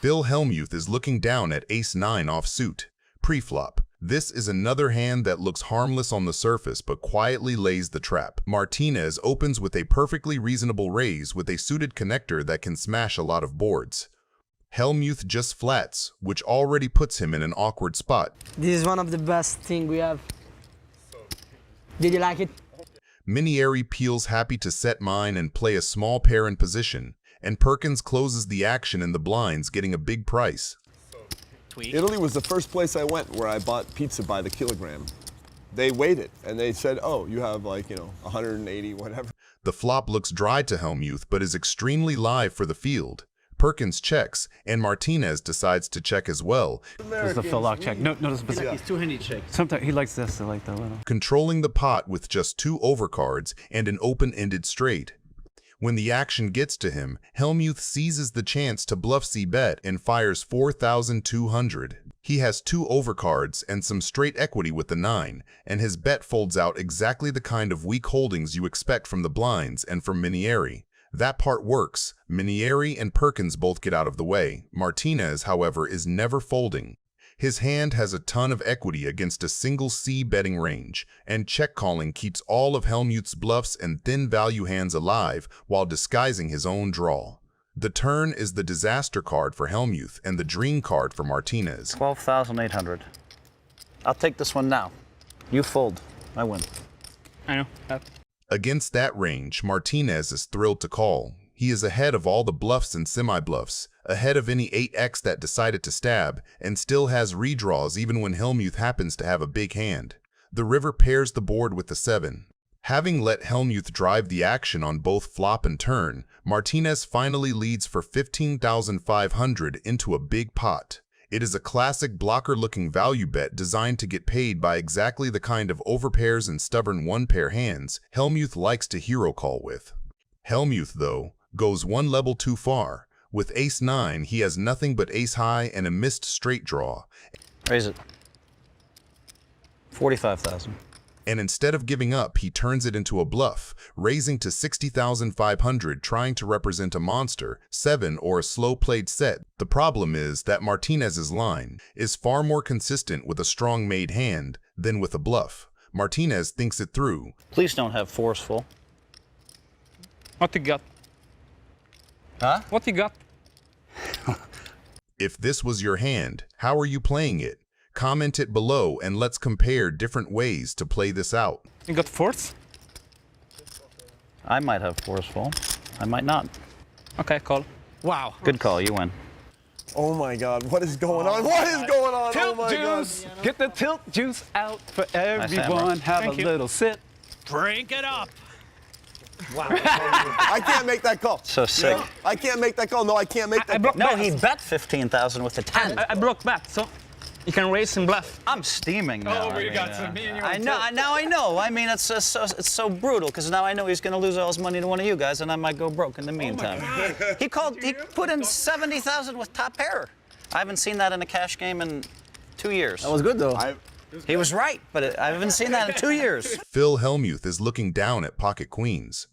Phil Hellmuth is looking down at ace-9 offsuit, pre-flop. This is another hand that looks harmless on the surface but quietly lays the trap. Martinez opens with a perfectly reasonable raise with a suited connector that can smash a lot of boards. Hellmuth just flats, which already puts him in an awkward spot. This is one of the best thing we have. Did you like it? Mercier peels happy to set mine and play a small pair in position, and Perkins closes the action in the blinds, getting a big price. Italy was the first place I went where I bought pizza by the kilogram. They weighed it, and they said, oh, you have like, 180, whatever. The flop looks dry to Hellmuth, but is extremely live for the field. Perkins checks, and Martinez decides to check as well. This is the Phil lock check. No, this is He's two-handed check. Sometimes he likes this, I like that little. Controlling the pot with just 2 overcards and an open-ended straight. When the action gets to him, Hellmuth seizes the chance to bluff c-bet and fires 4,200. He has 2 overcards and some straight equity with the 9, and his bet folds out exactly the kind of weak holdings you expect from the blinds and from Mercier. That part works. Mercier and Perkins both get out of the way. Martinez, however, is never folding. His hand has a ton of equity against a single C betting range, and check calling keeps all of Helmuth's bluffs and thin value hands alive while disguising his own draw. The turn is the disaster card for Helmuth and the dream card for Martinez. 12,800. I'll take this one now. You fold. I win. I know. Against that range, Martinez is thrilled to call. He is ahead of all the bluffs and semi-bluffs, ahead of any 8x that decided to stab, and still has redraws even when Hellmuth happens to have a big hand. The river pairs the board with the 7. Having let Hellmuth drive the action on both flop and turn, Martinez finally leads for 15,500 into a big pot. It is a classic blocker-looking value bet designed to get paid by exactly the kind of overpairs and stubborn one-pair hands Hellmuth likes to hero call with. Hellmuth, though, goes one level too far. With ace-9, he has nothing but ace-high and a missed straight draw. Raise it. 45,000. And instead of giving up, he turns it into a bluff, raising to 60,500, trying to represent a monster, 7, or a slow-played set. The problem is that Martinez's line is far more consistent with a strong made hand than with a bluff. Martinez thinks it through. Please don't have forceful. What you got? Huh? What you got? If this was your hand, how are you playing it? Comment it below and let's compare different ways to play this out. You got fourth? I might have forceful. I might not. Okay, call. Wow. Good call, you win. Oh my God, what is going on? What is going on? Tilt oh my juice! God. Get the tilt juice out for everyone. hammer. Have Thank a you. little sip. Drink it up. Wow. I can't make that call. So sick. I can't make that call. No, I can't make that call. No, he bet 15,000 with the 10. I block back, so you can raise and bluff. I'm steaming now. Oh, we got some me and you. I know. Now I know. I mean, it's so brutal because now I know he's going to lose all his money to one of you guys, and I might go broke in the meantime. He put in 70,000 with top pair. I haven't seen that in a cash game in 2 years. That was good though. He was right, but I haven't seen that in 2 years. Phil Hellmuth is looking down at pocket queens.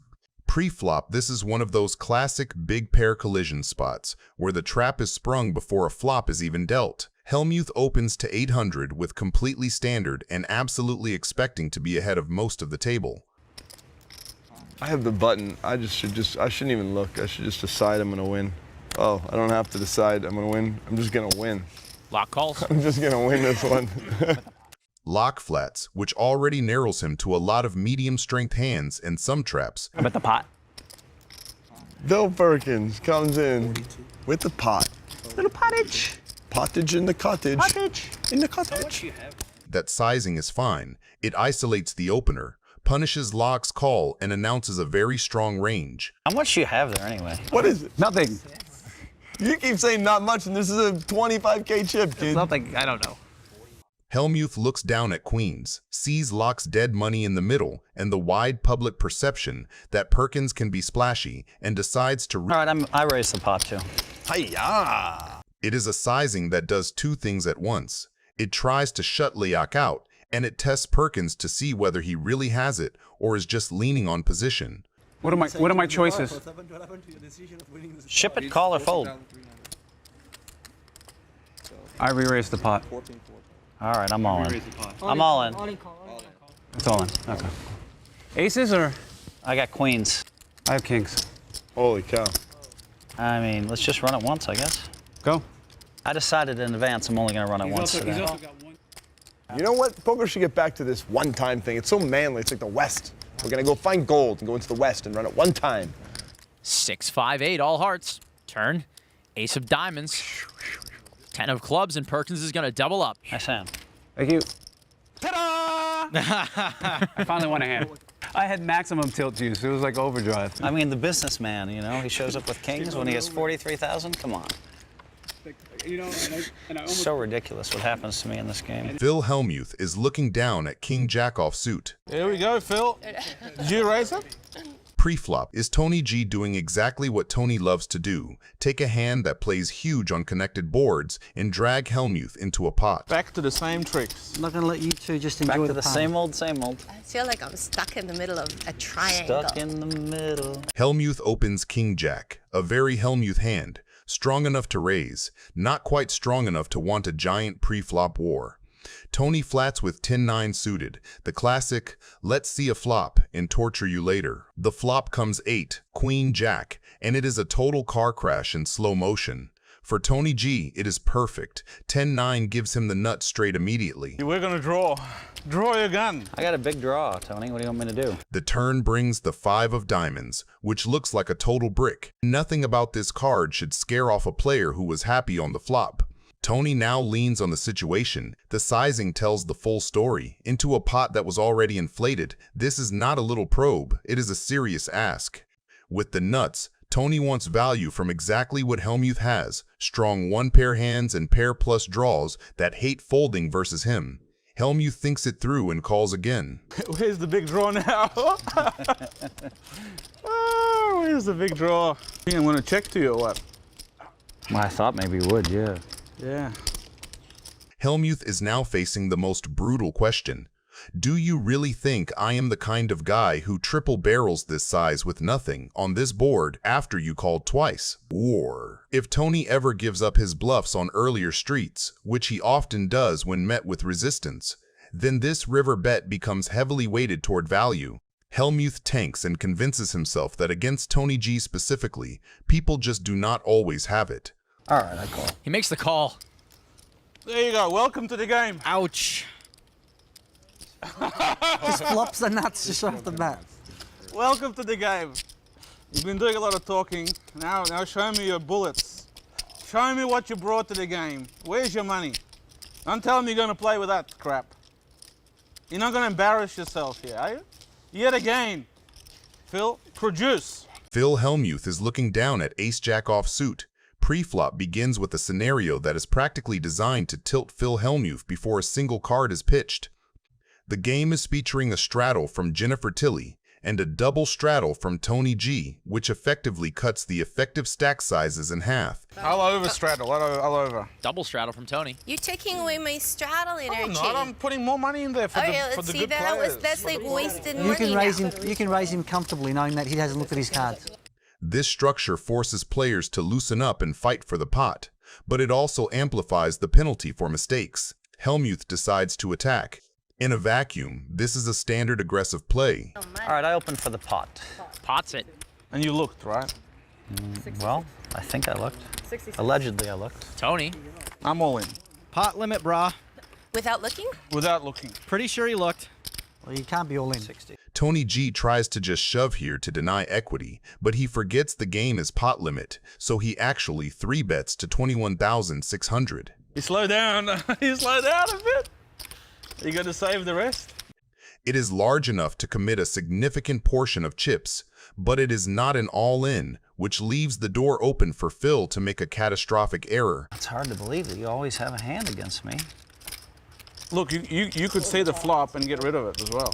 Pre-flop, this is one of those classic big pair collision spots where the trap is sprung before a flop is even dealt. Hellmuth opens to 800 with completely standard and absolutely expecting to be ahead of most of the table. I have the button. I shouldn't even look. I should just decide I'm gonna win. Oh, I don't have to decide I'm gonna win. I'm just gonna win. Lock calls. I'm just gonna win this one. Lock flats, which already narrows him to a lot of medium strength hands and some traps. I bet the pot. Bill Perkins comes in with the pot. Little pottage. Pottage in the cottage. Pottage. In the cottage. That sizing is fine. It isolates the opener, punishes Lock's call, and announces a very strong range. How much do you have there anyway? What is it? Nothing. You keep saying not much, and this is a 25K chip, kid. Nothing. I don't know. Hellmuth looks down at queens, sees Lock's dead money in the middle and the wide public perception that Perkins can be splashy, and decides to... All right, I raise the pot too. Hi-ya! It is a sizing that does 2 things at once. It tries to shut Leak out, and it tests Perkins to see whether he really has it or is just leaning on position. What are my choices? Ship it, call, or fold. I re-raised the pot. All right, I'm all in. I'm all in. It's all in. Okay. Aces or? I got queens. I have kings. Holy cow. I mean, let's just run it once, I guess. Go. I decided in advance I'm only going to run it once today. You know what? Poker should get back to this one-time thing. It's so manly. It's like the West. We're going to go find gold and go into the West and run it one time. 6, 5, 8, all hearts. Turn. Ace of diamonds. 10 of clubs, and Perkins is going to double up. Nice hand. Thank you. Ta-da! I finally won a hand. I had maximum tilt juice. It was like overdrive. I mean, the businessman, you know, he shows up with kings when he has 43,000. Come on. So ridiculous what happens to me in this game. Phil Hellmuth is looking down at King Jack offsuit. Here we go, Phil. Did you raise it? Pre-flop is Tony G doing exactly what Tony loves to do, take a hand that plays huge on connected boards and drag Hellmuth into a pot. Back to the same tricks. I'm not going to let you two just enjoy Back to the the pan. same old, same old. I feel like I'm stuck in the middle of a triangle. Stuck in the middle. Hellmuth opens King Jack, a very Hellmuth hand, strong enough to raise, not quite strong enough to want a giant pre-flop war. Tony flats with 10-9 suited, the classic, let's see a flop and torture you later. The flop comes 8, Queen Jack, and it is a total car crash in slow motion. For Tony G, it is perfect. 10-9 gives him the nut straight immediately. We're gonna draw. Draw your gun. I got a big draw, Tony. What do you want me to do? The turn brings the 5 of diamonds, which looks like a total brick. Nothing about this card should scare off a player who was happy on the flop. Tony now leans on the situation. The sizing tells the full story. Into a pot that was already inflated, this is not a little probe, it is a serious ask. With the nuts, Tony wants value from exactly what Helmuth has, strong 1-pair hands and pair plus draws that hate folding versus him. Helmuth thinks it through and calls again. Where's the big draw now? Oh, where's the big draw? Think I'm gonna check to you or what? Well, I thought maybe you would, yeah. Yeah. Helmuth is now facing the most brutal question. Do you really think I am the kind of guy who triple barrels this size with nothing on this board after you called twice? Or if Tony ever gives up his bluffs on earlier streets, which he often does when met with resistance, then this river bet becomes heavily weighted toward value. Helmuth tanks and convinces himself that against Tony G specifically, people just do not always have it. All right, I call. He makes the call. There you go. Welcome to the game. Ouch. Just flops the nuts just off the bat. Welcome to the game. You've been doing a lot of talking. Now show me your bullets. Show me what you brought to the game. Where's your money? Don't tell me you're gonna play with that crap. You're not gonna embarrass yourself here, are you? Yet again. Phil, produce. Phil Hellmuth is looking down at Ace-Jack offsuit. Pre-flop begins with a scenario that is practically designed to tilt Phil Hellmuth before a single card is pitched. The game is featuring a straddle from Jennifer Tilly and a double straddle from Tony G, which effectively cuts the effective stack sizes in half. All over straddle, all over. Double straddle from Tony. You're taking away my straddle energy. I'm not. I'm putting more money in there for Okay, the let's see good that. players. That's like wasted money. You can raise now. him. You can raise him comfortably, knowing that he hasn't looked at his cards. This structure forces players to loosen up and fight for the pot, but it also amplifies the penalty for mistakes. Helmuth decides to attack. In a vacuum, this is a standard aggressive play. All right, I opened for the pot. Pots it. And you looked, right? Well, I think I looked. Allegedly, I looked. Tony. I'm all in. Pot limit, brah. Without looking? Without looking. Pretty sure he looked. Well, you can't be all in. 60. Tony G tries to just shove here to deny equity, but he forgets the game is pot limit, so he actually 3-bets to 21,600. You slow down. You slow down a bit. You got to save the rest. It is large enough to commit a significant portion of chips, but it is not an all-in, which leaves the door open for Phil to make a catastrophic error. It's hard to believe that you always have a hand against me. Look, you could see the flop and get rid of it as well.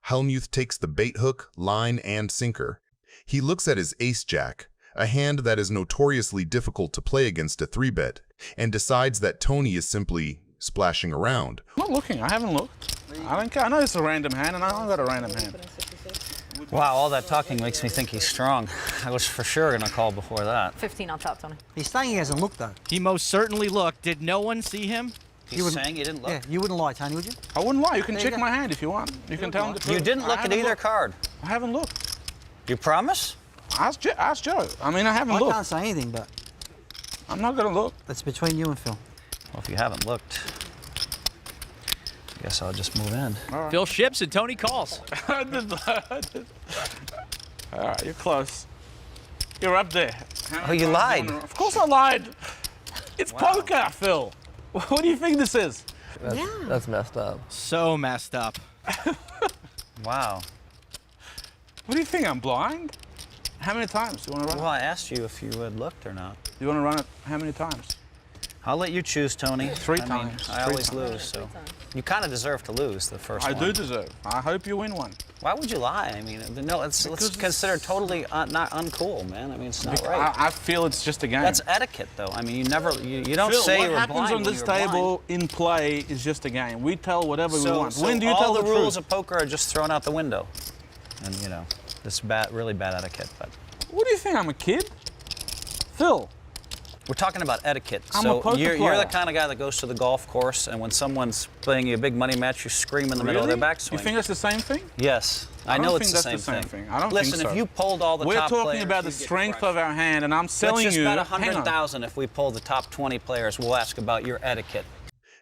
Helmuth takes the bait hook, line, and sinker. He looks at his ace-jack, a hand that is notoriously difficult to play against a 3-bet, and decides that Tony is simply splashing around. I'm not looking. I haven't looked. I don't care. I know it's a random hand, and I don't got a random hand. Wow, all that talking makes me think he's strong. I was for sure going to call before that. 15 on top, Tony. He's saying he hasn't looked though. He most certainly looked. Did no one see him? He's saying he didn't look? Yeah, you wouldn't lie, Tony, would you? I wouldn't lie. You can There you check go. my hand if you want. You can tell him the truth. You didn't look I at haven't either looked. card. I haven't looked. You promise? Ask Joe. I mean, I haven't I looked. can't say anything, but I'm not going to look. that's between you and Phil. Well, if you haven't looked, I guess I'll just move in. Phil ships and Tony calls. I did. All right, you're close. You're up there. Oh, you lied. Of course I lied. It's poker, Phil. What do you think this is? That's messed up. So messed up. Wow. What do you think? I'm blind? How many times do you want to run Well, it? I asked you if you had looked or not. You want to run it how many times? I'll let you choose, Tony. Three I mean, times. I always lose, so. You kind of deserve to lose the first I one. do deserve. I hope you win one. Why would you lie? I mean, no, it's considered totally not uncool, man. I mean, it's not right. I feel it's just a game. That's etiquette, though. I mean, you don't Phil, say what you were happens blind on when this you were blind. table in play is just a game. We tell whatever we want. So When do you all tell the the rules truth? of poker are just thrown out the window, and you know, this really bad etiquette. But What do you think? I'm a kid? Phil. we're talking about etiquette. I'm a So poker you're player. the kind of guy that goes to the golf course, and when someone's playing you a big money match, you scream in the middle of their backswing. You think that's the same thing? Yes, I don't know it's think the that's same the same thing. I don't Listen, think so. if you polled all the We're top talking players, about the you'd get strength crushed. of our hand, and I'm telling Let's you. just bet hang on. 100,000 if we poll the top 20 players. We'll ask about your etiquette.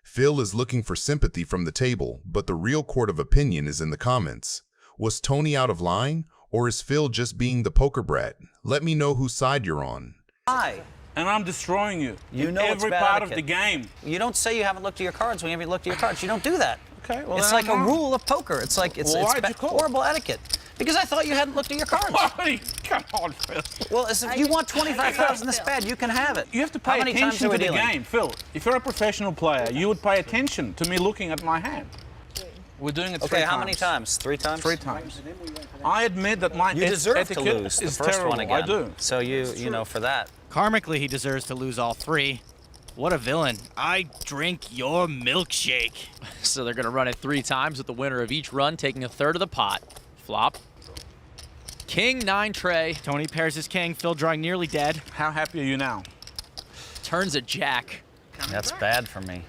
Phil is looking for sympathy from the table, but the real court of opinion is in the comments. Was Tony out of line, or is Phil just being the poker brat? Let me know whose side you're on. Why? And I'm destroying you. You in know it's every bad part etiquette. of the game. You don't say you haven't looked at your cards when you haven't looked at your cards. You don't do that. Okay, well It's then like I'm a wrong. rule of poker. It's like it's Why'd you call? horrible etiquette. Because I thought you hadn't looked at your cards. Come on, Phil. Well, as if you want 25,000 this bad, you can have it. You have to How pay many times attention are we to the dealing? game, Phil. If you're a professional player, you would pay attention to me looking at my hand. We're doing it Okay, how many times? 3 times? 3 times. I admit that my You deserve to etiquette lose the is first terrible. one again. I do. So you know, for that. Karmically, he deserves to lose all 3. What a villain. I drink your milkshake. So they're going to run it 3 times with the winner of each run taking a third of the pot. Flop. King 9 tray. Tony pairs his king, Phil drawing nearly dead. How happy are you now? Turns a jack. That's bad for me.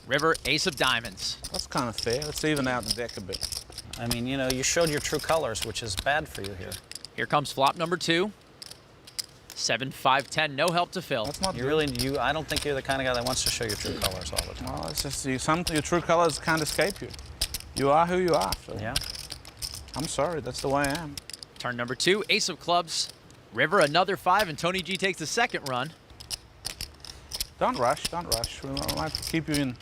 River ace of diamonds. That's kind of fair. Let's even out the deck a bit. I mean, you know, you showed your true colors, which is bad for you here. Here comes flop number 2. 7, 5, 10. No help to Phil. That's not You good. really, I don't think you're the kind of guy that wants to show your true colors all the time. Well, it's just your true colors can't escape you. You are who you are, Phil. Yeah. I'm sorry. That's the way I am. Turn number 2. Ace of clubs. River another 5, and Tony G takes the second run. Don't rush. Don't rush. We might keep you in.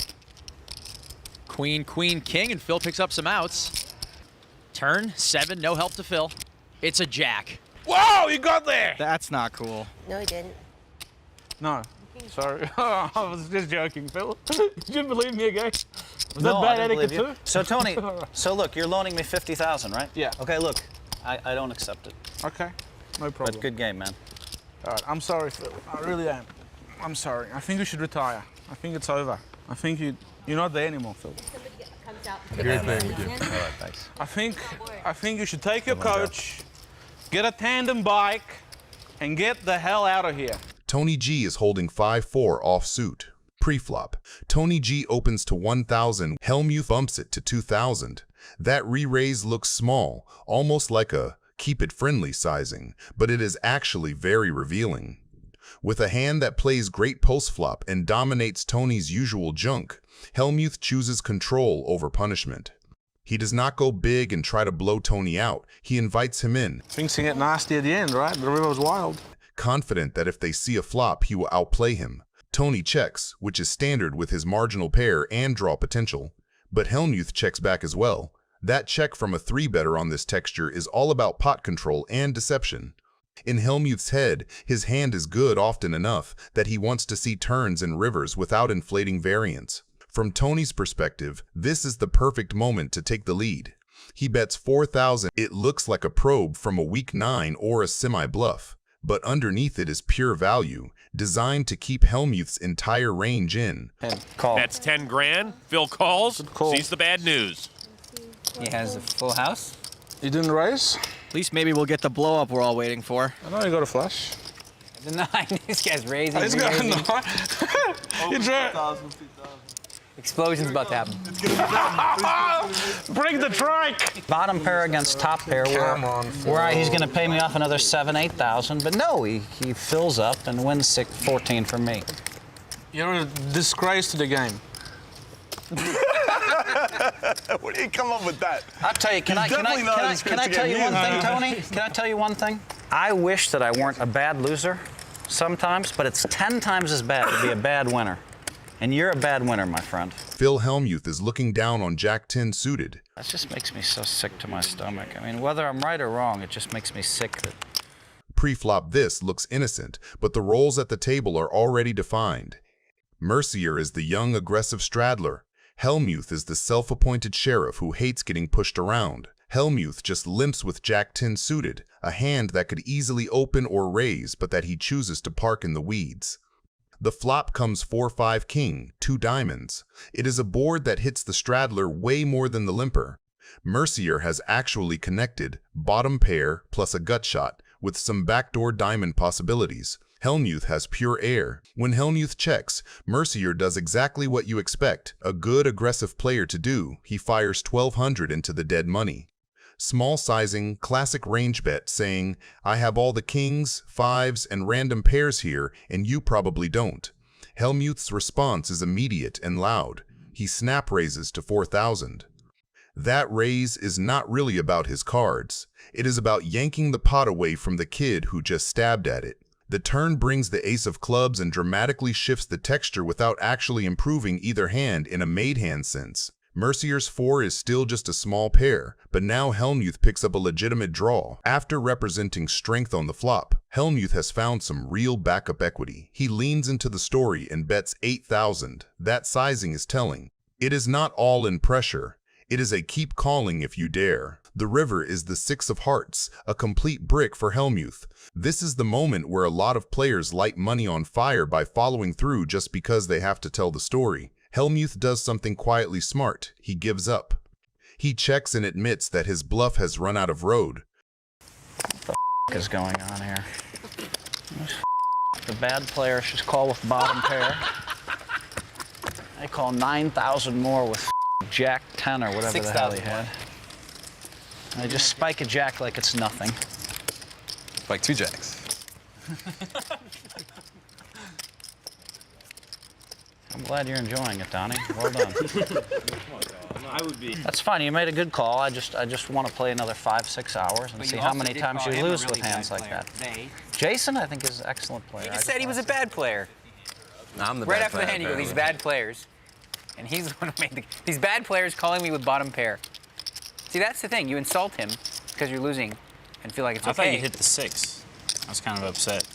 Queen, queen, king, and Phil picks up some outs. Turn 7. No help to Phil. It's a jack. Whoa! You got there. That's not cool. No, he didn't. No. Sorry. I was just joking, Phil. Did you believe me again? Was No, that bad I didn't etiquette believe you. too? So Tony, so look, you're loaning me 50,000, right? Yeah. Okay, look, I don't accept it. Okay. No problem. But good game, man. All right. I'm sorry, Phil. I really am. I'm sorry. I think you should retire. I think it's over. I think you're not there anymore, Phil. All right, thanks. I think you should take your coach, get a tandem bike, and get the hell out of here. Tony G is holding 5-4 offsuit. Pre-flop. Tony G opens to 1,000. Helmuth bumps it to 2,000. That re-raise looks small, almost like a keep-it-friendly sizing, but it is actually very revealing. With a hand that plays great post-flop and dominates Tony's usual junk, Helmuth chooses control over punishment. He does not go big and try to blow Tony out. He invites him in, Things can get nasty at the end, right? The river was wild. confident that if they see a flop, he will outplay him. Tony checks, which is standard with his marginal pair and draw potential, but Helmuth checks back as well. That check from a 3-better on this texture is all about pot control and deception. In Helmuth's head, his hand is good often enough that he wants to see turns and rivers without inflating variance. From Tony's perspective, this is the perfect moment to take the lead. He bets 4,000. It looks like a probe from a weak 9 or a semi-bluff, but underneath it is pure value, designed to keep Helmuth's entire range in. Call. That's 10 grand. Phil calls, call. sees the bad news. He has a full house. You didn't raise? At least maybe we'll get the blow up we're all waiting for. I know you got a flush. The 9. This guy's raising. He's got a 9. You try. Explosion's about to happen. Bring the trike. Bottom pair against top pair, where he's going to pay me off another 7,000, 8,000. But no, he fills up and wins 14 for me. You're a disgrace to the game. Where do you come up with that? I'll tell you, can I tell you one thing, Tony? Can I tell you one thing? I wish that I weren't a bad loser sometimes, but it's 10 times as bad to be a bad winner. And you're a bad winner, my friend. Phil Hellmuth is looking down on Jack 10 suited. That just makes me so sick to my stomach. I mean, whether I'm right or wrong, it just makes me sick that... Pre-flop this looks innocent, but the roles at the table are already defined. Mercier is the young, aggressive straddler. Hellmuth is the self-appointed sheriff who hates getting pushed around. Hellmuth just limps with Jack 10 suited, a hand that could easily open or raise, but that he chooses to park in the weeds. The flop comes 4-5 king, 2 diamonds. It is a board that hits the straddler way more than the limper. Mercier has actually connected, bottom pair plus a gut shot, with some backdoor diamond possibilities. Helmuth has pure air. When Helmuth checks, Mercier does exactly what you expect a good aggressive player to do. He fires 1,200 into the dead money. Small sizing, classic range bet saying, I have all the kings, 5s, and random pairs here, and you probably don't. Helmuth's response is immediate and loud. He snap raises to 4,000. That raise is not really about his cards. It is about yanking the pot away from the kid who just stabbed at it. The turn brings the ace of clubs and dramatically shifts the texture without actually improving either hand in a made hand sense. Mercier's 4 is still just a small pair, but now Helmuth picks up a legitimate draw. After representing strength on the flop, Helmuth has found some real backup equity. He leans into the story and bets 8,000. That sizing is telling. It is not all in pressure. It is a keep calling if you dare. The river is the 6 of hearts, a complete brick for Hellmuth. This is the moment where a lot of players light money on fire by following through just because they have to tell the story. Hellmuth does something quietly smart. He gives up. He checks and admits that his bluff has run out of road. What the is going on here? The bad player should call with bottom pair. I call 9,000 more with Jack 10 or whatever the hell he had. I just spike a jack like it's nothing. Like 2 jacks. I'm glad you're enjoying it, Donnie. Well done. That's fine. You made a good call. I just want to play another 5-6 hours and see how many times you lose with hands like that. Jason, I think, is an excellent player. He just said he was a bad player. I'm the right bad after the hand, you go, these bad players. And he's the one who made these bad players calling me with bottom pair. See, that's the thing. You insult him because you're losing and feel like it's okay. I thought you hit the 6. I was kind of upset.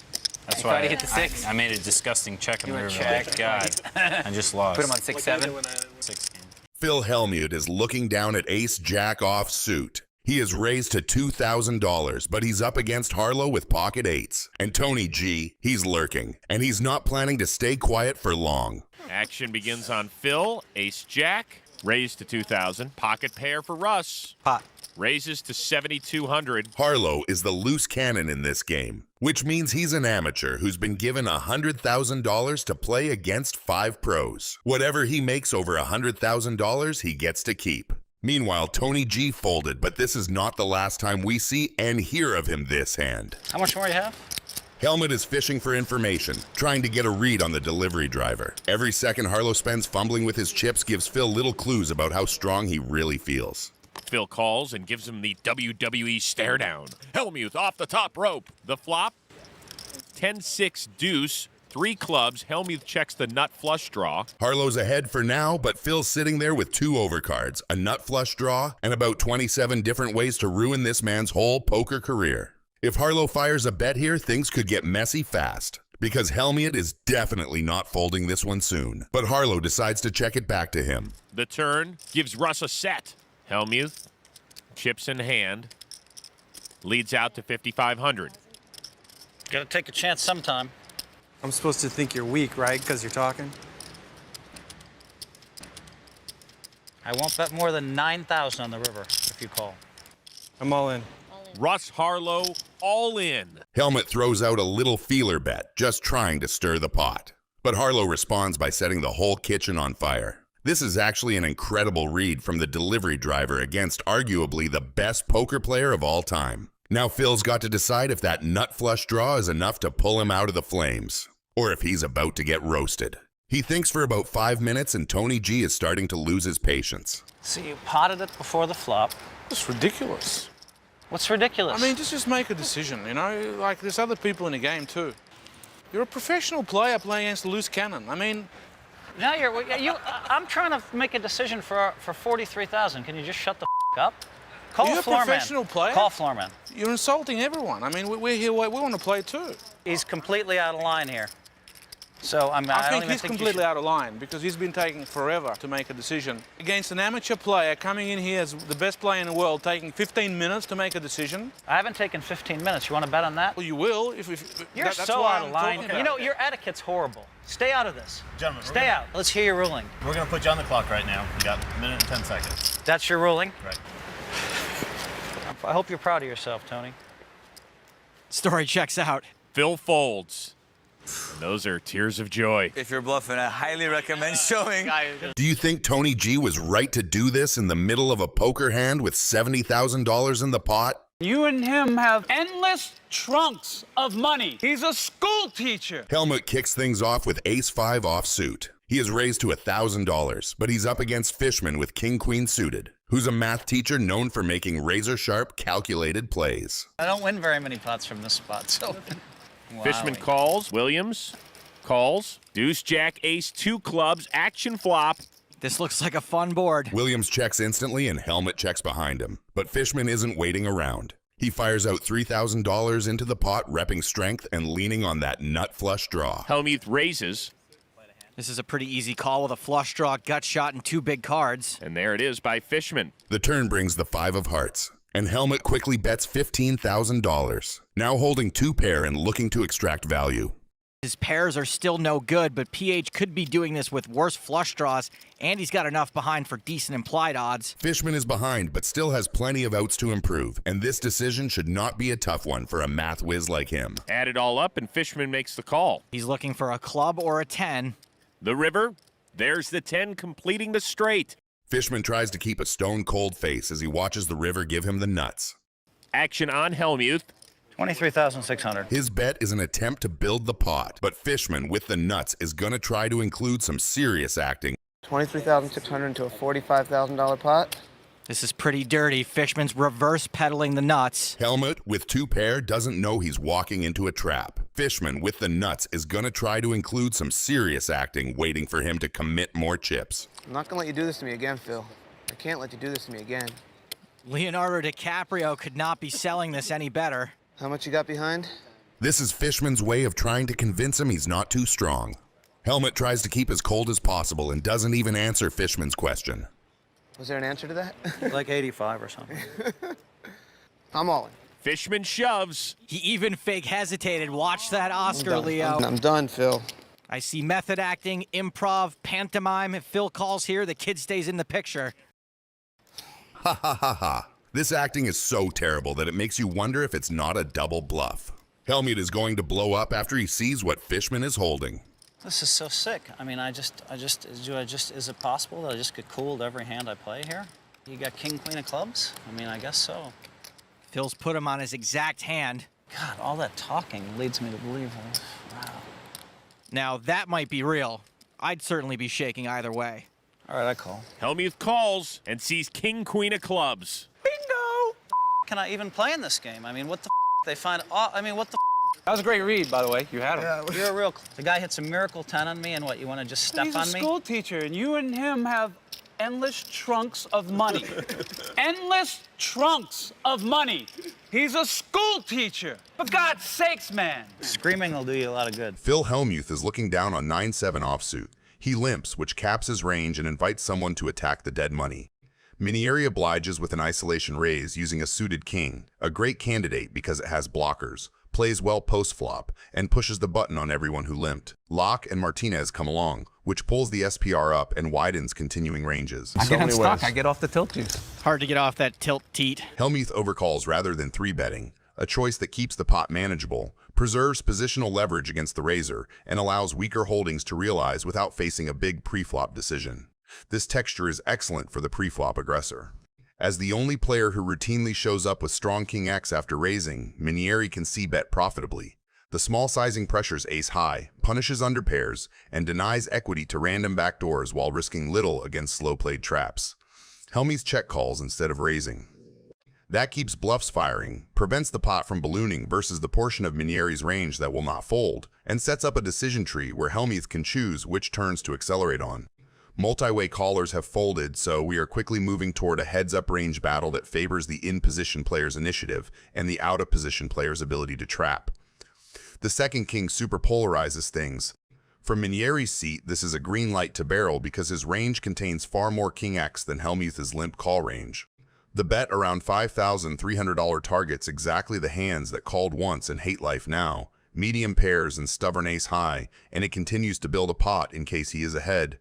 That's why I hit the 6. I made a disgusting check on the river. Check. God, I just lost. Put him on 6-7. 16. Phil Hellmuth is looking down at ace jack off suit. He is raised to $2,000, but he's up against Harlow with pocket 8s. And Tony G, he's lurking, and he's not planning to stay quiet for long. Action begins on Phil, ace jack, raised to 2,000, pocket pair for Russ. Pot. Raises to 7,200. Harlow is the loose cannon in this game, which means he's an amateur who's been given $100,000 to play against 5 pros. Whatever he makes over $100,000, he gets to keep. Meanwhile, Tony G folded, but this is not the last time we see and hear of him this hand. How much more you have? Helmuth is fishing for information, trying to get a read on the delivery driver. Every second Harlow spends fumbling with his chips gives Phil little clues about how strong he really feels. Phil calls and gives him the WWE stare down. Hellmuth off the top rope. The flop, 10-6 deuce, 3 clubs. Hellmuth checks the nut flush draw. Harlow's ahead for now, but Phil's sitting there with 2 overcards, a nut flush draw, and about 27 different ways to ruin this man's whole poker career. If Harlow fires a bet here, things could get messy fast, because Hellmuth is definitely not folding this one soon. But Harlow decides to check it back to him. The turn gives Russ a set. Hellmuth, chips in hand, leads out to 5,500. Gotta take a chance sometime. I'm supposed to think you're weak, right? Because you're talking? I won't bet more than 9,000 on the river if you call. I'm all in. Russ Harlow, all in. Helmuth throws out a little feeler bet, just trying to stir the pot. But Harlow responds by setting the whole kitchen on fire. This is actually an incredible read from the delivery driver against arguably the best poker player of all time. Now Phil's got to decide if that nut flush draw is enough to pull him out of the flames, or if he's about to get roasted. He thinks for about 5 minutes and Tony G is starting to lose his patience. So you potted it before the flop. It's ridiculous. What's ridiculous? I mean, just make a decision, you know? Like, there's other people in the game, too. You're a professional player playing against a loose cannon. I mean... Now I'm trying to make a decision for 43,000. Can you just shut the up? Call You're a floor professional man. player? Call floor man. You're insulting everyone. I mean, we're here, we want to play, too. He's completely out of line here. So I think he's completely out of line because he's been taking forever to make a decision. Against an amateur player coming in here as the best player in the world, taking 15 minutes to make a decision. I haven't taken 15 minutes. You want to bet on that? Well, you will. You're that's so why out of I'm line. talking about You know, it. your etiquette's horrible. Stay out of this. Gentlemen, Stay out. Let's hear your ruling. We're going to put you on the clock right now. You got a minute and 10 seconds. That's your ruling? Right. I hope you're proud of yourself, Tony. Story checks out. Phil folds. And those are tears of joy. If you're bluffing, I highly recommend showing. Do you think Tony G was right to do this in the middle of a poker hand with $70,000 in the pot? You and him have endless trunks of money. He's a school teacher. Helmuth kicks things off with ace-5 offsuit. He is raised to $1,000, but he's up against Fishman with king-queen suited, who's a math teacher known for making razor-sharp, calculated plays. I don't win very many pots from this spot, so... Fishman calls. Williams calls. Deuce, jack, ace, 2 clubs, action flop. This looks like a fun board. Williams checks instantly and Helmuth checks behind him, but Fishman isn't waiting around. He fires out $3,000 into the pot, repping strength and leaning on that nut flush draw. Helmuth raises. This is a pretty easy call with a flush draw, gut shot, and 2 big cards. And there it is by Fishman. The turn brings the 5 of hearts, and Helmuth quickly bets $15,000, now holding 2 pair and looking to extract value. His pairs are still no good, but PH could be doing this with worse flush draws, and he's got enough behind for decent implied odds. Fishman is behind, but still has plenty of outs to improve, and this decision should not be a tough one for a math whiz like him. Add it all up, and Fishman makes the call. He's looking for a club or a 10. The river. There's the 10 completing the straight. Fishman tries to keep a stone-cold face as he watches the river give him the nuts. Action on Hellmuth. 23,600. His bet is an attempt to build the pot, but Fishman, with the nuts, is going to try to include some serious acting. 23,600 into a $45,000 pot. This is pretty dirty. Fishman's reverse pedaling the nuts. Helmuth, with 2 pair, doesn't know he's walking into a trap. Fishman, with the nuts, is going to try to include some serious acting, waiting for him to commit more chips. I'm not going to let you do this to me again, Phil. I can't let you do this to me again. Leonardo DiCaprio could not be selling this any better. How much you got behind? This is Fishman's way of trying to convince him he's not too strong. Helmuth tries to keep as cold as possible and doesn't even answer Fishman's question. Was there an answer to that? Like 85 or something. I'm all in. Fishman shoves. He even fake hesitated. Watch that Oscar, Leo. I'm done, Phil. I see method acting, improv, pantomime. If Phil calls here, the kid stays in the picture. Ha ha ha ha. This acting is so terrible that it makes you wonder if it's not a double bluff. Helmuth is going to blow up after he sees what Fishman is holding. This is so sick. I mean, is it possible that I just get cooled every hand I play here? You got king, queen of clubs? I mean, I guess so. Phil's put him on his exact hand. God, all that talking leads me to believe, wow. Now, that might be real. I'd certainly be shaking either way. All right, I call. Helmuth calls and sees king, queen of clubs. Bingo! Can I even play in this game? I mean, what the they find, I mean, what the That was a great read, by the way. You had him. Yeah, You're a real, the guy hits a miracle 10 on me, and what, you want to just step He's on a me? school teacher, and you and him have endless trunks of money. Endless trunks of money. He's a school teacher. For God's sakes, man. Screaming will do you a lot of good. Phil Hellmuth is looking down on 9-7 offsuit. He limps, which caps his range and invites someone to attack the dead money. Mercier obliges with an isolation raise using a suited king, a great candidate because it has blockers, plays well post-flop and pushes the button on everyone who limped. Locke and Martinez come along, which pulls the SPR up and widens continuing ranges. I get unstuck. I get off the tilt juice. Hard to get off that tilt teat. Helmuth overcalls rather than 3-betting, a choice that keeps the pot manageable, preserves positional leverage against the razor, and allows weaker holdings to realize without facing a big pre-flop decision. This texture is excellent for the pre-flop aggressor. As the only player who routinely shows up with strong King X after raising, Mercier can c-bet profitably. The small sizing pressures ace high, punishes under pairs, and denies equity to random backdoors while risking little against slow-played traps. Helmuth check calls instead of raising. That keeps bluffs firing, prevents the pot from ballooning versus the portion of Mercier's range that will not fold, and sets up a decision tree where Helmuth can choose which turns to accelerate on. Multi-way callers have folded, so we are quickly moving toward a heads-up range battle that favors the in-position player's initiative and the out-of-position player's ability to trap. The second king super polarizes things. From Mercier's seat, this is a green light to barrel because his range contains far more King X than Helmuth's limp call range. The bet around $5,300 targets exactly the hands that called once and hate life now, medium pairs and stubborn ace high, and it continues to build a pot in case he is ahead.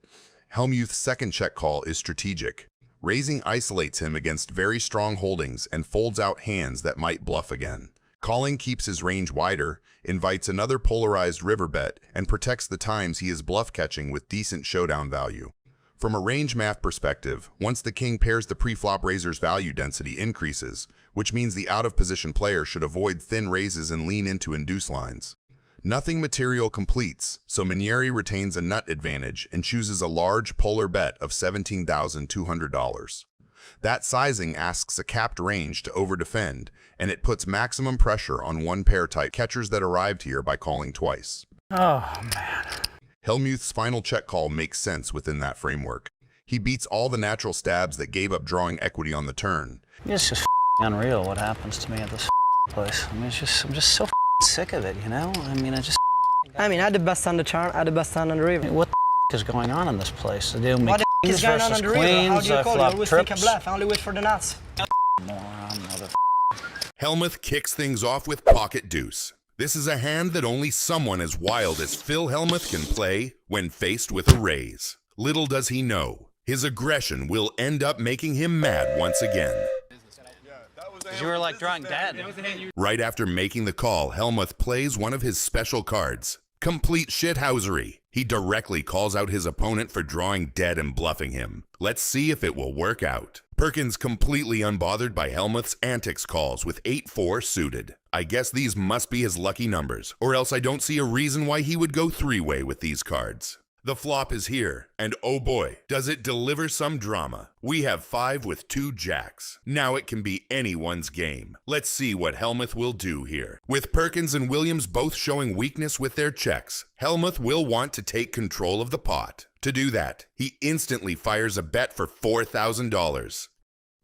Helmuth's second check call is strategic. Raising isolates him against very strong holdings and folds out hands that might bluff again. Calling keeps his range wider, invites another polarized river bet, and protects the times he is bluff catching with decent showdown value. From a range math perspective, once the king pairs the pre-flop raiser's value density increases, which means the out-of-position player should avoid thin raises and lean into induce lines. Nothing material completes, so Mercier retains a nut advantage and chooses a large polar bet of $17,200. That sizing asks a capped range to overdefend, and it puts maximum pressure on one-pair type catchers that arrived here by calling twice. Oh, man. Helmuth's final check call makes sense within that framework. He beats all the natural stabs that gave up drawing equity on the turn. It's just unreal what happens to me at this place. I mean, I'm just so sick of it, you know? I mean, I had the best on the chart, I had the best on the river. What the is going on in this place? They do me What the kings is going on versus the river? How queens, do you call it? You flop always think a trips. bluff, I only wait for the nuts. Moron, mother. Helmuth kicks things off with pocket deuce. This is a hand that only someone as wild as Phil Hellmuth can play when faced with a raise. Little does he know, his aggression will end up making him mad once again. You were like drawing dead. Right after making the call, Helmuth plays one of his special cards. Complete shithousery. He directly calls out his opponent for drawing dead and bluffing him. Let's see if it will work out. Perkins completely unbothered by Helmuth's antics calls with 8-4 suited. I guess these must be his lucky numbers, or else I don't see a reason why he would go three-way with these cards. The flop is here, and oh boy, does it deliver some drama. We have 5 with 2 jacks. Now it can be anyone's game. Let's see what Helmuth will do here. With Perkins and Williams both showing weakness with their checks, Helmuth will want to take control of the pot. To do that, he instantly fires a bet for $4,000.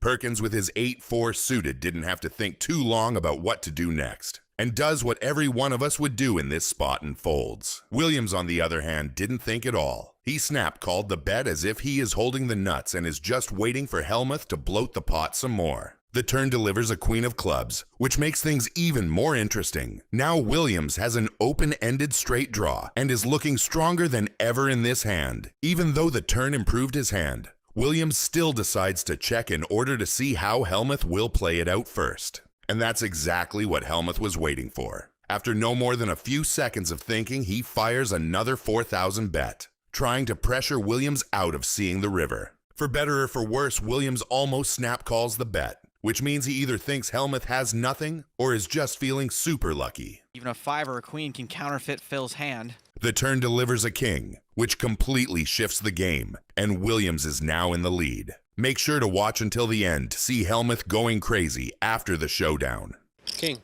Perkins with his 8-4 suited didn't have to think too long about what to do next, and does what every one of us would do in this spot and folds. Williams, on the other hand, didn't think at all. He snap-called the bet as if he is holding the nuts and is just waiting for Helmuth to bloat the pot some more. The turn delivers a queen of clubs, which makes things even more interesting. Now Williams has an open-ended straight draw and is looking stronger than ever in this hand. Even though the turn improved his hand, Williams still decides to check in order to see how Helmuth will play it out first. And that's exactly what Helmuth was waiting for. After no more than a few seconds of thinking, he fires another $4,000 bet, trying to pressure Williams out of seeing the river. For better or for worse, Williams almost snap calls the bet, which means he either thinks Helmuth has nothing or is just feeling super lucky. Even a 5 or a queen can counterfeit Phil's hand. The turn delivers a king, which completely shifts the game, and Williams is now in the lead. Make sure to watch until the end to see Helmuth going crazy after the showdown. King.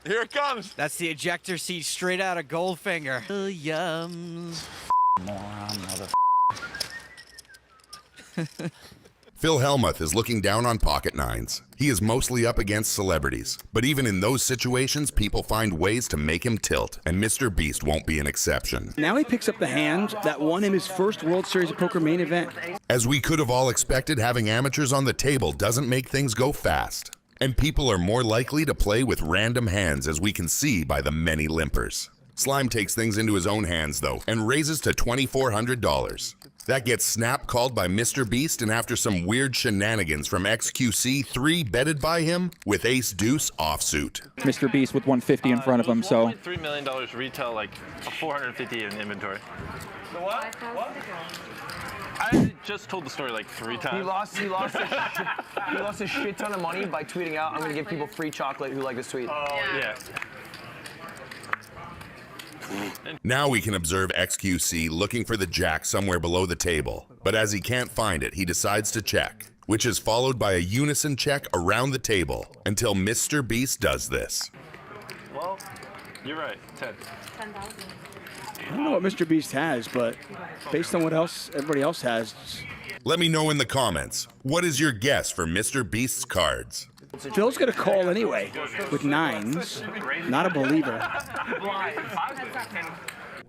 Here it comes. That's the ejector seat straight out of Goldfinger. Williams. Moron, mother. Phil Hellmuth is looking down on pocket nines. He is mostly up against celebrities, but even in those situations, people find ways to make him tilt, and Mr. Beast won't be an exception. Now he picks up the hand that won him his first World Series of Poker main event. As we could have all expected, having amateurs on the table doesn't make things go fast. And people are more likely to play with random hands, as we can see by the many limpers. Slime takes things into his own hands, though, and raises to $2,400. That gets snap called by Mr. Beast, and after some weird shenanigans from XQC, 3-betted by him with ace-deuce offsuit. Mr. Beast with 150 in front of him, so. $1.3 million retail, like 450 in inventory. The what? What? I just told the story like 3 times. He lost a shit ton of money by tweeting out, "I'm gonna give people free chocolate who like this tweet." Oh, yeah. Now we can observe XQC looking for the jack somewhere below the table, but as he can't find it, he decides to check, which is followed by a unison check around the table until Mr. Beast does this. Well, you're right, 10. 10,000. I don't know what Mr. Beast has, but based on what else everybody else has. Let me know in the comments, what is your guess for Mr. Beast's cards? Phil's gonna call anyway with 9s. Not a believer.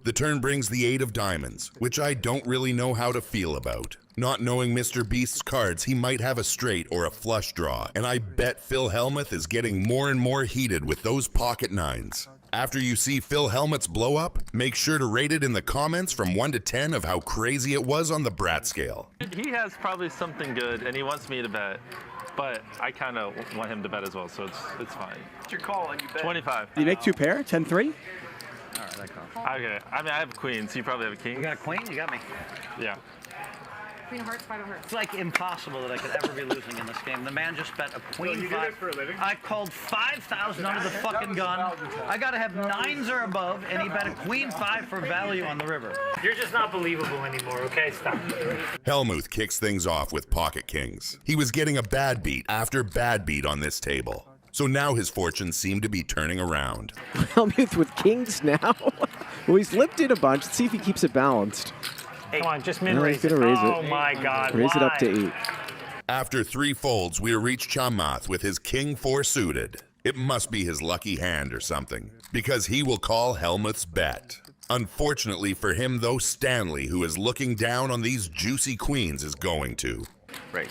The turn brings the 8 of diamonds, which I don't really know how to feel about. Not knowing Mr. Beast's cards, he might have a straight or a flush draw, and I bet Phil Helmuth is getting more and more heated with those pocket 9s. After you see Phil Helmuth's blow up, make sure to rate it in the comments from 1 to 10 of how crazy it was on the Brat scale. He has probably something good, and he wants me to bet, but I kind of want him to bet as well, so it's fine. What's your call and you bet? 25. Do you make 2 pair? 10-3? All right, that counts. Okay, I mean, I have a queen, so you probably have a king. You got a queen? You got me. Yeah. Queen of hearts, 5 of hearts. It's like impossible that I could ever be losing in this game. The man just bet a queen 5. For a living? I called 5,000 under the fucking gun. I got to have 9s or above, and he bet a queen 5 for value on the river. You're just not believable anymore, okay? Stop. Helmuth kicks things off with pocket kings. He was getting a bad beat after bad beat on this table. So now his fortunes seem to be turning around. Hellmuth with kings now? Well, he's limped in a bunch. Let's see if he keeps it balanced. Come on, just No, min-raise he's it. gonna raise Oh it. my God, Raise it up to why? 8. After 3 folds, we reach Chamath with his king 4 suited. It must be his lucky hand or something, because he will call Helmuth's bet. Unfortunately for him, though, Stanley, who is looking down on these juicy queens, is going to. Raise.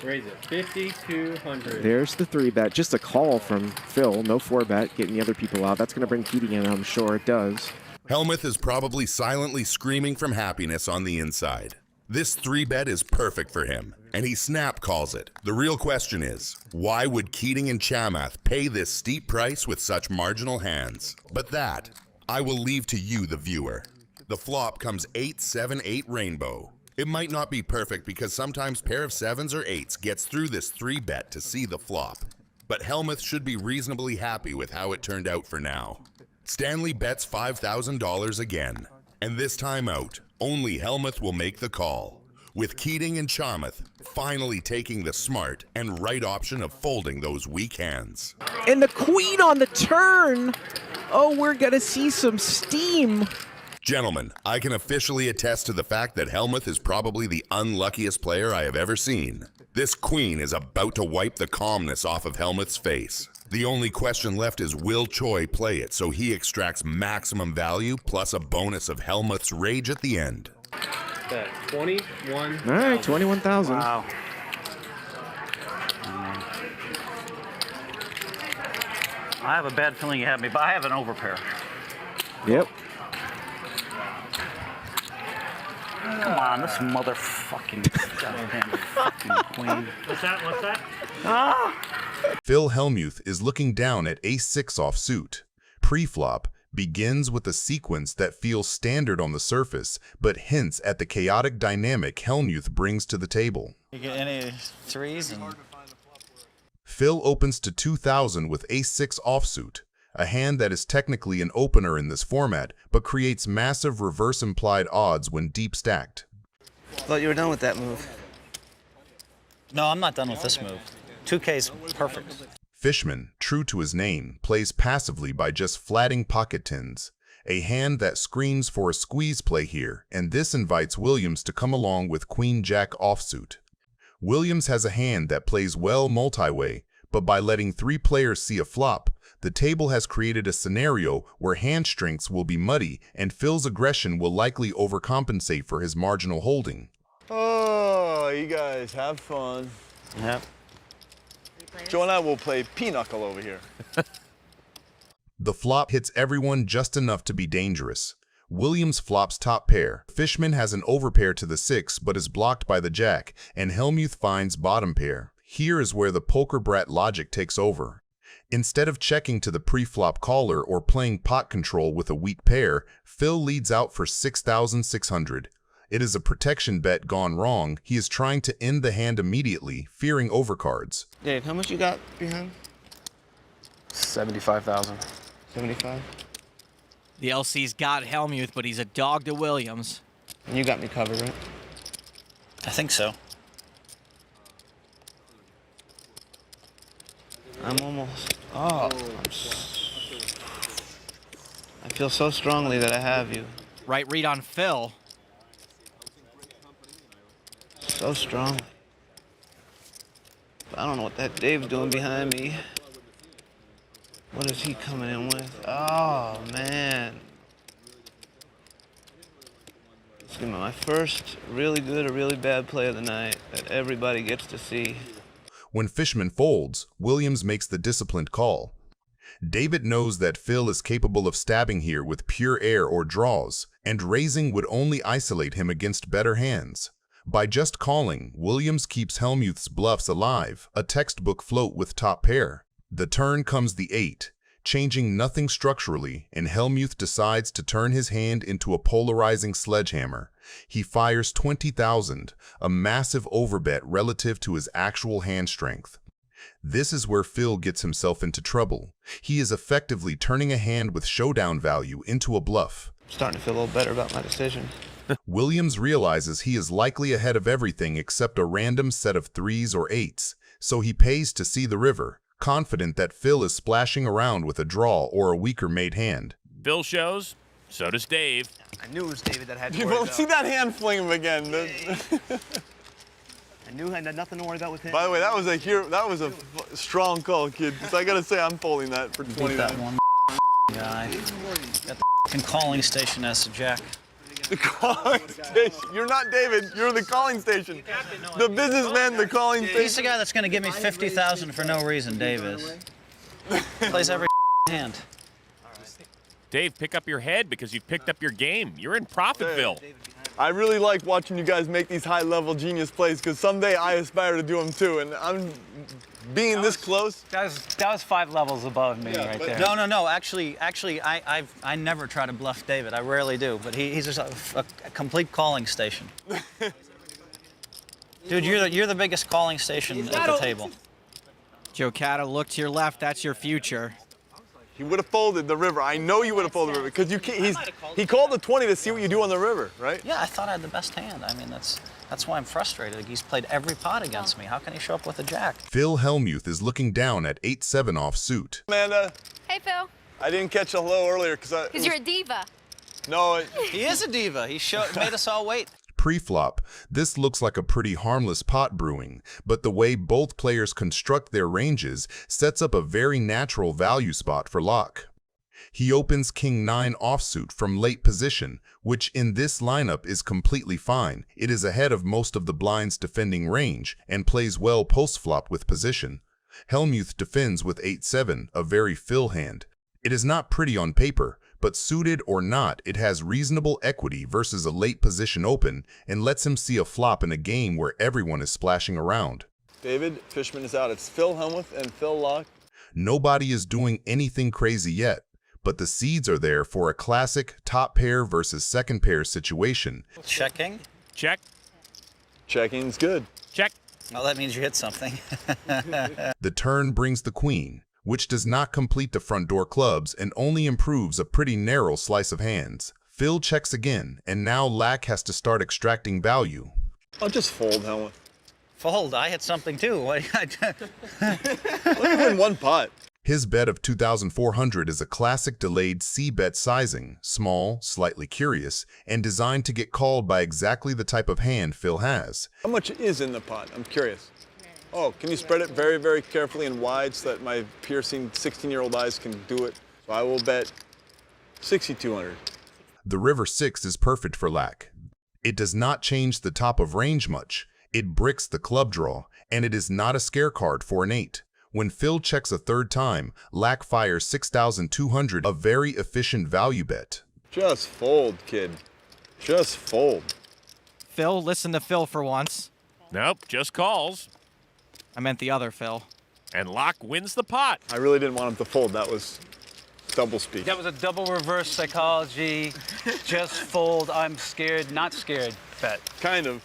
Raise it. 5,200. There's the 3-bet. Just a call from Phil. No 4-bet. Getting the other people out. That's going to bring heating in, I'm sure it does. Helmuth is probably silently screaming from happiness on the inside. This 3-bet is perfect for him, and he snap calls it. The real question is, why would Keating and Chamath pay this steep price with such marginal hands? But that, I will leave to you, the viewer. The flop comes 8-7-8 rainbow. It might not be perfect because sometimes pair of 7s or 8s gets through this 3-bet to see the flop. But Helmuth should be reasonably happy with how it turned out for now. Stanley bets $5,000 again, and this time out, only Helmuth will make the call, with Keating and Chamath finally taking the smart and right option of folding those weak hands. And the queen on the turn! Oh, we're going to see some steam. Gentlemen, I can officially attest to the fact that Helmuth is probably the unluckiest player I have ever seen. This queen is about to wipe the calmness off of Helmuth's face. The only question left is, will Choi play it so he extracts maximum value plus a bonus of Helmuth's rage at the end? Bet 21. All right, 21,000. Wow. I have a bad feeling you have me, but I have an overpair. Yep. Come on, this motherfucking goddamn fucking queen. What's that? What's that? Phil Hellmuth is looking down at ace-6 offsuit. Pre-flop begins with a sequence that feels standard on the surface, but hints at the chaotic dynamic Hellmuth brings to the table. You get any 3s? And... Phil opens to 2,000 with ace-6 offsuit, a hand that is technically an opener in this format, but creates massive reverse implied odds when deep stacked. Thought you were done with that move. No, I'm not done with this move. 2K's perfect. Fishman, true to his name, plays passively by just flatting pocket tens, a hand that screams for a squeeze play here, and this invites Williams to come along with Queen-Jack offsuit. Williams has a hand that plays well multi-way, but by letting 3 players see a flop, the table has created a scenario where hand strengths will be muddy and Phil's aggression will likely overcompensate for his marginal holding. Oh, you guys have fun. Yep. Joe and I will play pinochle over here. The flop hits everyone just enough to be dangerous. Williams flops top pair. Fishman has an overpair to the 6 but is blocked by the jack, and Helmuth finds bottom pair. Here is where the poker brat logic takes over. Instead of checking to the pre-flop caller or playing pot control with a weak pair, Phil leads out for 6,600. It is a protection bet gone wrong. He is trying to end the hand immediately, fearing overcards. Dave, how much you got behind? 75,000. 75? The LC's got Hellmuth, but he's a dog to Williams. And you got me covered, right? I think so. I'm almost. Oh, I feel so strongly that I have you. Right read on Phil. So strong. I don't know what that Dave's doing behind me. What is he coming in with? Oh, man. This is gonna be my first really good or really bad play of the night that everybody gets to see. When Fishman folds, Williams makes the disciplined call. David knows that Phil is capable of stabbing here with pure air or draws, and raising would only isolate him against better hands. By just calling, Williams keeps Helmuth's bluffs alive, a textbook float with top pair. The turn comes the 8, changing nothing structurally, and Helmuth decides to turn his hand into a polarizing sledgehammer. He fires 20,000, a massive overbet relative to his actual hand strength. This is where Phil gets himself into trouble. He is effectively turning a hand with showdown value into a bluff. I'm starting to feel a little better about my decision. Williams realizes he is likely ahead of everything except a random set of 3s or 8s, so he pays to see the river, confident that Phil is splashing around with a draw or a weaker made hand. Phil shows, so does Dave. I knew it was David that had to You worry won't about. see that hand fling him again. I knew I had nothing to worry about with him. By the way, that was a strong call, kid. So I gotta say, I'm folding that for 20. That one guy. Got the calling station as a jack. The calling station. You're not David. You're the calling station. The businessman, the calling station. He's the guy that's going to give me 50,000 for no reason, Dave is. Plays every hand. Dave, pick up your head because you've picked up your game. You're in Profitville. I really like watching you guys make these high-level genius plays because someday I aspire to do them too, and I'm being this close. That was 5 levels above me right there. No. Actually, I never try to bluff David. I rarely do, but he's just a complete calling station. Dude, you're the biggest calling station at the table. Joe Cata, look to your left. That's your future. He would have folded the river. I know you would have folded the river because he called the 20 to see what you do on the river, right? Yeah, I thought I had the best hand. I mean, that's why I'm frustrated. He's played every pot against me. How can he show up with a jack? Phil Hellmuth is looking down at 8-7 offsuit. Amanda. Hey, Phil. I didn't catch a hello earlier because Because you're a diva. No. He is a diva. He made us all wait. Pre-flop, this looks like a pretty harmless pot brewing, but the way both players construct their ranges sets up a very natural value spot for lock. He opens King-9 offsuit from late position, which in this lineup is completely fine. It is ahead of most of the blind's defending range and plays well post-flop with position. Helmuth defends with 8-7, a very Phil hand. It is not pretty on paper, but suited or not, it has reasonable equity versus a late position open and lets him see a flop in a game where everyone is splashing around. David, Fishman is out. It's Phil Helmuth and Phil Locke. Nobody is doing anything crazy yet, but the seeds are there for a classic top pair versus second pair situation. Checking. Check. Checking's good. Check. Well, that means you hit something. The turn brings the queen, which does not complete the front door clubs and only improves a pretty narrow slice of hands. Phil checks again, and now Lack has to start extracting value. I'll just fold, Helmuth. Fold, I hit something too. What? Let me win one pot. His bet of 2,400 is a classic delayed C-bet sizing, small, slightly curious, and designed to get called by exactly the type of hand Phil has. How much is in the pot? I'm curious. Oh, can you spread it very, very carefully and wide so that my piercing 16-year-old eyes can do it? So I will bet 6,200. The river 6 is perfect for Lack. It does not change the top of range much. It bricks the club draw, and it is not a scare card for an 8. When Phil checks a third time, Lack fires 6,200, a very efficient value bet. Just fold, kid. Just fold. Phil, listen to Phil for once. Nope, just calls. I meant the other Phil. And Locke wins the pot. I really didn't want him to fold. That was double speak. That was a double reverse psychology. Just fold, I'm scared, not scared bet. Kind of.